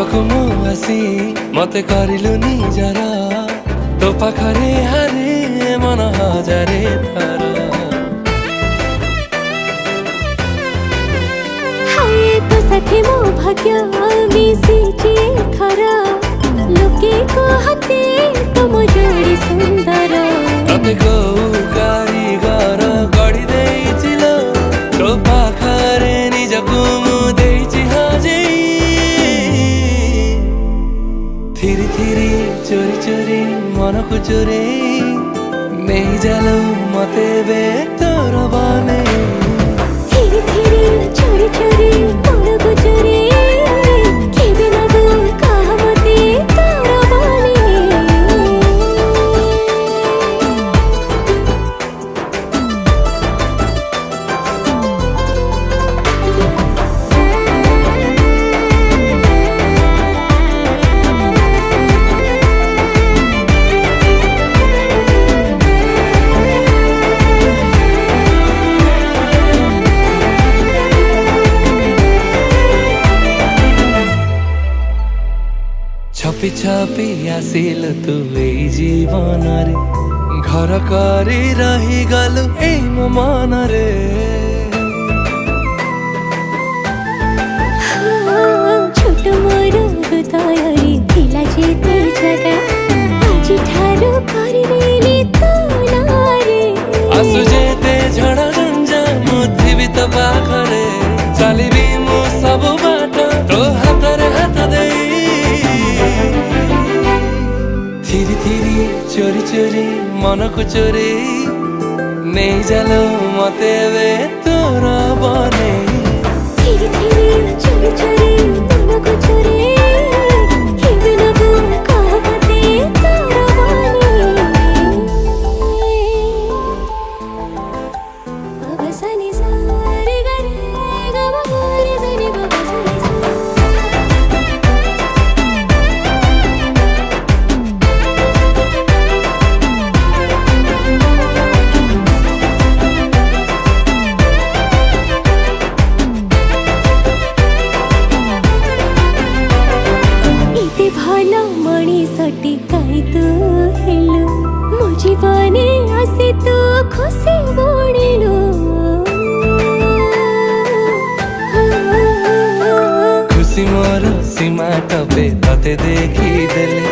पाखकु मु आसी मते करिलु निजर तो पाखरे हारे मन हजारे थर हाय तो साथी मो भाग्य मिसिची खरा लोके कहते तुम जोड़ी सुंदर तते को कारीगर गढी देइचिलो तो पाखरे निजकु मु देइछि हाजे थिरी थिरी चोरी चोरी मन को चोरे नहीं जालो मते बे तोर बने थिरी थिरी चोरी चोरी मन को चोरे केबे नबो कहा मते तोर बने छपी छपी आसिल तू ए जीवन रे घर करी रही गलु ए मो मन रे छोट मोर हृदय थिला जेते जगा आज ठारो करिनेली तो नारे आसु जेते झड़ा गंजा मुथिबी तो पाखरे चलिबी मु सब बाट तो हातरे हात देई थिरी थिरी चोरी चोरी मन को चोरी नहीं जालो मते बे तोर बने थिरी थिरी चोरी चोरी मन को चोरे केबे नबो कहा मते तोर बने बाबा सनी सा रे गा रे गा बाबा रे सनी बाबा सनी सा भल मणिषटी काई तू हेलु मो जीवने आसी तू खुशी बणिलु खुशी मोर सीमा टपे तते देखी देले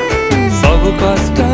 सब कष्ट